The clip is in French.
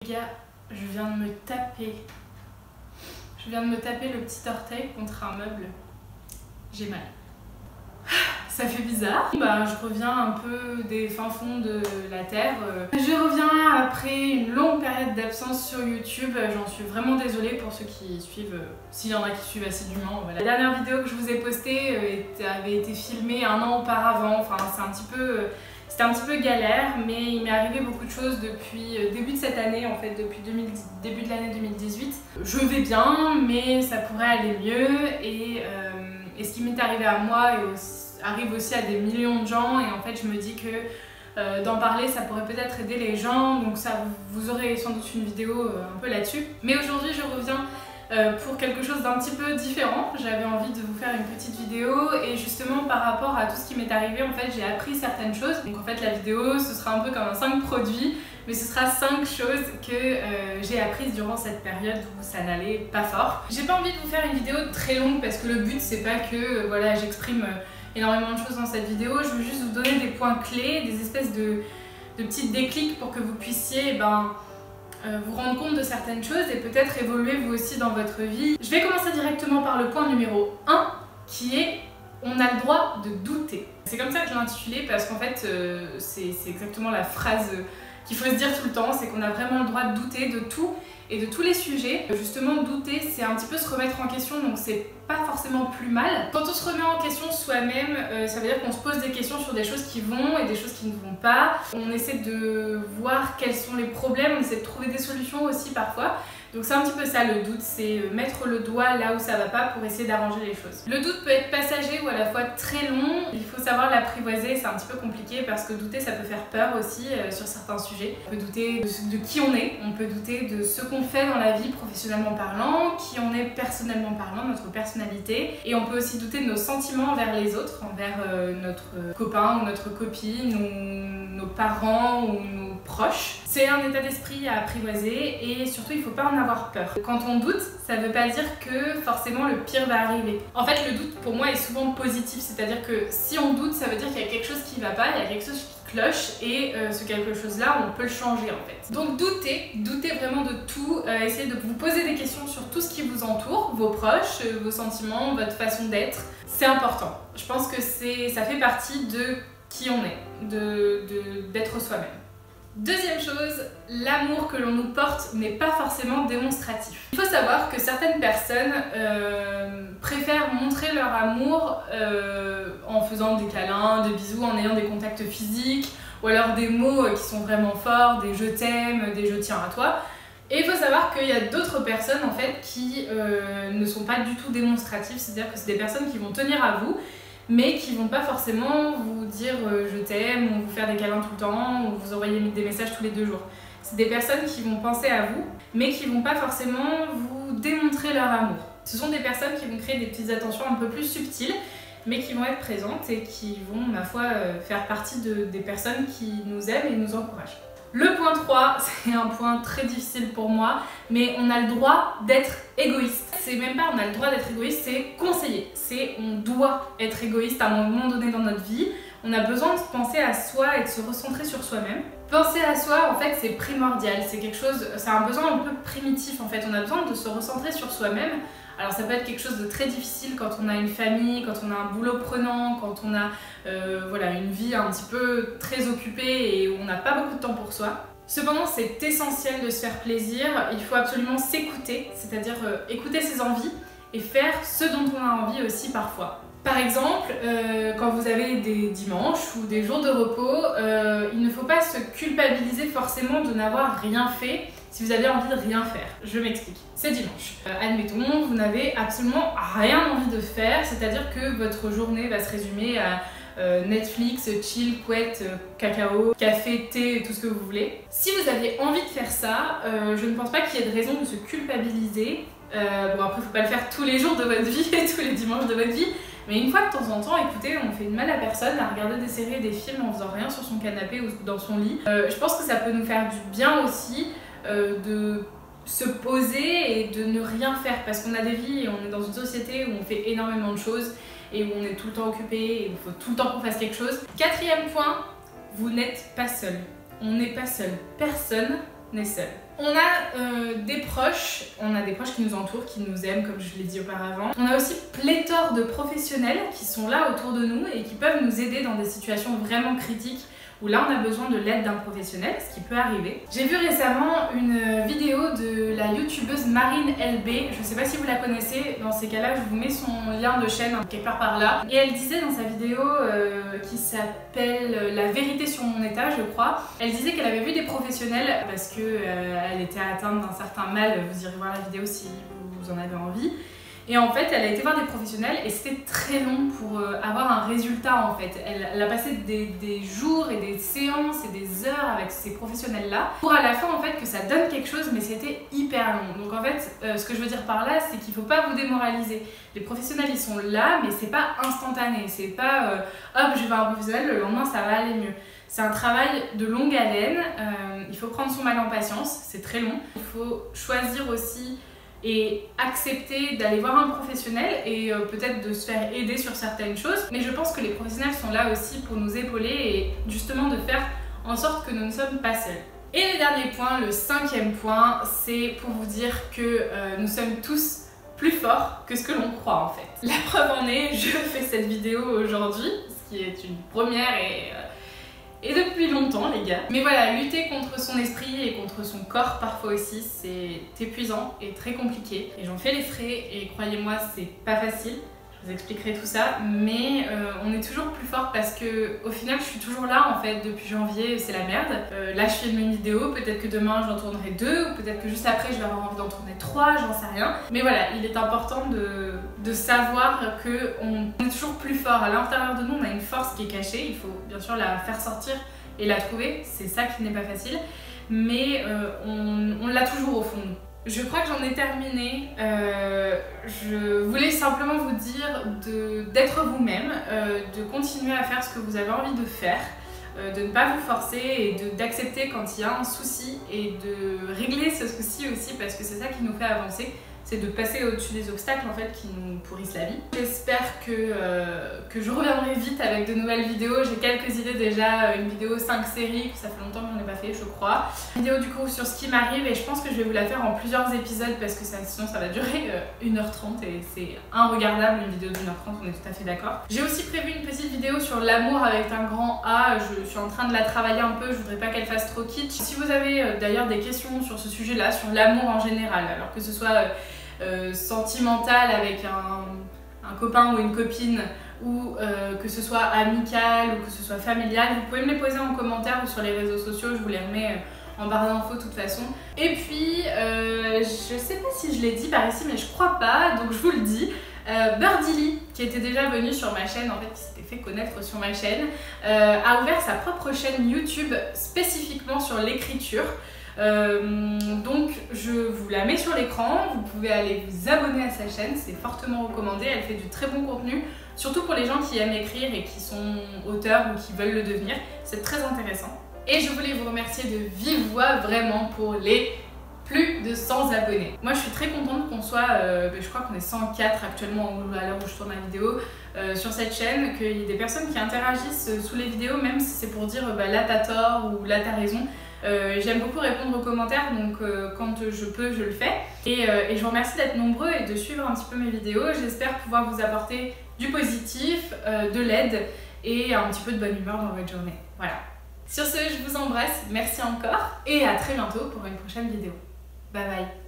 Les gars, je viens de me taper le petit orteil contre un meuble. J'ai mal. Ça fait bizarre. Je reviens un peu des fins fonds de la terre. Je reviens après une longue période d'absence sur YouTube. J'en suis vraiment désolée pour ceux qui suivent, s'il y en a qui suivent assidûment. Voilà. La dernière vidéo que je vous ai postée avait été filmée un an auparavant. Enfin, c'était un petit peu galère, mais il m'est arrivé beaucoup de choses depuis début de cette année, en fait, depuis début de l'année 2018. Je vais bien, mais ça pourrait aller mieux, et ce qui m'est arrivé à moi arrive aussi à des millions de gens, et en fait je me dis que d'en parler ça pourrait peut-être aider les gens, donc ça, vous aurez sans doute une vidéo un peu là-dessus. Mais aujourd'hui je reviens pour quelque chose d'un petit peu différent. J'avais envie de vous faire une petite vidéo, et justement par rapport à tout ce qui m'est arrivé, en fait j'ai appris certaines choses. Donc en fait la vidéo ce sera un peu comme un 5 produits, mais ce sera 5 choses que j'ai apprises durant cette période où ça n'allait pas fort. J'ai pas envie de vous faire une vidéo très longue parce que le but c'est pas que voilà, j'exprime énormément de choses dans cette vidéo. Je veux juste vous donner des points clés, des espèces de petits déclics pour que vous puissiez vous rendre compte de certaines choses et peut-être évoluer vous aussi dans votre vie. Je vais commencer directement par le point numéro 1 qui est « On a le droit de douter ». C'est comme ça que je l'ai intitulé parce qu'en fait c'est exactement la phrase qu'il faut se dire tout le temps, c'est qu'on a vraiment le droit de douter de tout et de tous les sujets. Justement, douter, c'est un petit peu se remettre en question, donc c'est pas forcément plus mal. Quand on se remet en question soi-même, ça veut dire qu'on se pose des questions sur des choses qui vont et des choses qui ne vont pas. On essaie de voir quels sont les problèmes, on essaie de trouver des solutions aussi parfois. Donc c'est un petit peu ça le doute, c'est mettre le doigt là où ça va pas pour essayer d'arranger les choses. Le doute peut être passager ou à la fois très long, il faut savoir l'apprivoiser, c'est un petit peu compliqué parce que douter ça peut faire peur aussi sur certains sujets. On peut douter de qui on est, on peut douter de ce qu'on fait dans la vie professionnellement parlant, qui on est personnellement parlant, notre personnalité, et on peut aussi douter de nos sentiments envers les autres, envers notre copain ou notre copine ou nos parents ou nos proches. C'est un état d'esprit à apprivoiser et surtout il ne faut pas en avoir peur. Quand on doute, ça ne veut pas dire que forcément le pire va arriver. En fait le doute pour moi est souvent positif, c'est-à-dire que si on doute ça veut dire qu'il y a quelque chose qui ne va pas, il y a quelque chose qui cloche et ce quelque chose là on peut le changer en fait. Donc doutez vraiment de tout, essayez de vous poser des questions sur tout ce qui vous entoure, vos proches, vos sentiments, votre façon d'être. C'est important. Je pense que ça fait partie de qui on est, d'être soi-même. Deuxième chose, l'amour que l'on nous porte n'est pas forcément démonstratif. Il faut savoir que certaines personnes préfèrent montrer leur amour en faisant des câlins, des bisous, en ayant des contacts physiques, ou alors des mots qui sont vraiment forts, des je t'aime, des je tiens à toi. Et il faut savoir qu'il y a d'autres personnes en fait qui ne sont pas du tout démonstratives, c'est-à-dire que c'est des personnes qui vont tenir à vous, mais qui vont pas forcément vous dire je t'aime ou vous faire des câlins tout le temps ou vous envoyer des messages tous les 2 jours. C'est des personnes qui vont penser à vous mais qui vont pas forcément vous démontrer leur amour. Ce sont des personnes qui vont créer des petites attentions un peu plus subtiles mais qui vont être présentes et qui vont, ma foi, faire partie des personnes qui nous aiment et nous encouragent. Le point 3, c'est un point très difficile pour moi, mais on a le droit d'être égoïste. C'est même pas on a le droit d'être égoïste, c'est conseiller. C'est on doit être égoïste à un moment donné dans notre vie. On a besoin de penser à soi et de se recentrer sur soi-même. Penser à soi, en fait, c'est primordial. C'est quelque chose, c'est un besoin un peu primitif en fait. On a besoin de se recentrer sur soi-même. Alors ça peut être quelque chose de très difficile quand on a une famille, quand on a un boulot prenant, quand on a voilà, une vie un petit peu très occupée et où on n'a pas beaucoup de temps pour soi. Cependant, c'est essentiel de se faire plaisir, il faut absolument s'écouter, c'est-à-dire écouter ses envies et faire ce dont on a envie aussi parfois. Par exemple, quand vous avez des dimanches ou des jours de repos, il ne faut pas se culpabiliser forcément de n'avoir rien fait si vous avez envie de rien faire. Je m'explique. C'est dimanche. Admettons, vous n'avez absolument rien envie de faire, c'est-à-dire que votre journée va se résumer à Netflix, chill, couette, cacao, café, thé, tout ce que vous voulez. Si vous avez envie de faire ça, je ne pense pas qu'il y ait de raison de se culpabiliser. Bon après, il ne faut pas le faire tous les jours de votre vie et tous les dimanches de votre vie, mais une fois de temps en temps, écoutez, on fait de mal à personne à regarder des séries et des films en faisant rien sur son canapé ou dans son lit. Je pense que ça peut nous faire du bien aussi de se poser et de ne rien faire parce qu'on a des vies et on est dans une société où on fait énormément de choses et où on est tout le temps occupé et où il faut tout le temps qu'on fasse quelque chose. 4e point, vous n'êtes pas seul. On n'est pas seul. Personne n'est seul. On a des proches qui nous entourent, qui nous aiment comme je l'ai dit auparavant. On a aussi pléthore de professionnels qui sont là autour de nous et qui peuvent nous aider dans des situations vraiment critiques où là on a besoin de l'aide d'un professionnel, ce qui peut arriver. J'ai vu récemment une vidéo de la youtubeuse Marine LB, je sais pas si vous la connaissez, dans ces cas-là je vous mets son lien de chaîne quelque part par là. Et elle disait dans sa vidéo qui s'appelle La vérité sur mon état je crois, elle disait qu'elle avait vu des professionnels parce que elle était atteinte d'un certain mal, vous irez voir la vidéo si vous en avez envie. Et en fait, elle a été voir des professionnels et c'était très long pour avoir un résultat en fait. Elle a passé des jours et des séances et des heures avec ces professionnels-là pour à la fin en fait que ça donne quelque chose, mais c'était hyper long. Donc en fait, ce que je veux dire par là, c'est qu'il ne faut pas vous démoraliser. Les professionnels, ils sont là, mais c'est pas instantané. C'est pas hop, je vais voir un professionnel, le lendemain ça va aller mieux. C'est un travail de longue haleine, il faut prendre son mal en patience, c'est très long. Il faut choisir aussi et accepter d'aller voir un professionnel et peut-être de se faire aider sur certaines choses. Mais je pense que les professionnels sont là aussi pour nous épauler et justement de faire en sorte que nous ne sommes pas seuls. Et le dernier point, le 5e point, c'est pour vous dire que nous sommes tous plus forts que ce que l'on croit en fait. La preuve en est, je fais cette vidéo aujourd'hui, ce qui est une première et depuis longtemps les gars. Mais voilà, lutter contre son esprit et contre son corps parfois aussi c'est épuisant et très compliqué. Et j'en fais les frais et croyez-moi c'est pas facile. Je vous expliquerai tout ça, mais on est toujours plus fort parce que au final je suis toujours là en fait depuis janvier, c'est la merde. Là je filme une vidéo, peut-être que demain j'en tournerai 2 ou peut-être que juste après je vais avoir envie d'en tourner 3, j'en sais rien. Mais voilà, il est important de savoir qu'on est toujours plus fort. À l'intérieur de nous on a une force qui est cachée, il faut bien sûr la faire sortir et la trouver, c'est ça qui n'est pas facile, mais on l'a toujours au fond de nous. Je crois que j'en ai terminé. Je voulais simplement vous dire d'être vous-même, de continuer à faire ce que vous avez envie de faire, de ne pas vous forcer et d'accepter quand il y a un souci et de régler ce souci aussi parce que c'est ça qui nous fait avancer. C'est de passer au-dessus des obstacles en fait qui nous pourrissent la vie. J'espère que je reviendrai vite avec de nouvelles vidéos. J'ai quelques idées déjà, une vidéo 5 séries, ça fait longtemps que j'en ai pas fait je crois. Une vidéo du coup sur ce qui m'arrive et je pense que je vais vous la faire en plusieurs épisodes parce que sinon ça va durer 1h30 et c'est inregardable une vidéo d'1h30, on est tout à fait d'accord. J'ai aussi prévu une petite vidéo sur l'amour avec un grand A, je suis en train de la travailler un peu, je voudrais pas qu'elle fasse trop kitsch. Si vous avez d'ailleurs des questions sur ce sujet là, sur l'amour en général, alors que ce soit sentimental avec un copain ou une copine ou que ce soit amical ou que ce soit familial, vous pouvez me les poser en commentaire ou sur les réseaux sociaux, je vous les remets en barre d'infos de toute façon. Et puis je sais pas si je l'ai dit par ici mais je crois pas, donc je vous le dis, Birdie Lee, qui était déjà venue sur ma chaîne, en fait qui s'était fait connaître sur ma chaîne, a ouvert sa propre chaîne YouTube spécifiquement sur l'écriture. Donc je vous la mets sur l'écran, vous pouvez aller vous abonner à sa chaîne, c'est fortement recommandé, elle fait du très bon contenu, surtout pour les gens qui aiment écrire et qui sont auteurs ou qui veulent le devenir, c'est très intéressant. Et je voulais vous remercier de vive voix vraiment pour les plus de 100 abonnés. Moi je suis très contente qu'on soit, je crois qu'on est 104 actuellement à l'heure où je tourne la vidéo sur cette chaîne, qu'il y ait des personnes qui interagissent sous les vidéos, même si c'est pour dire là t'as tort ou là t'as raison. J'aime beaucoup répondre aux commentaires, donc quand je peux, je le fais. Et je vous remercie d'être nombreux et de suivre un petit peu mes vidéos. J'espère pouvoir vous apporter du positif, de l'aide et un petit peu de bonne humeur dans votre journée. Voilà. Sur ce, je vous embrasse, merci encore et à très bientôt pour une prochaine vidéo. Bye bye.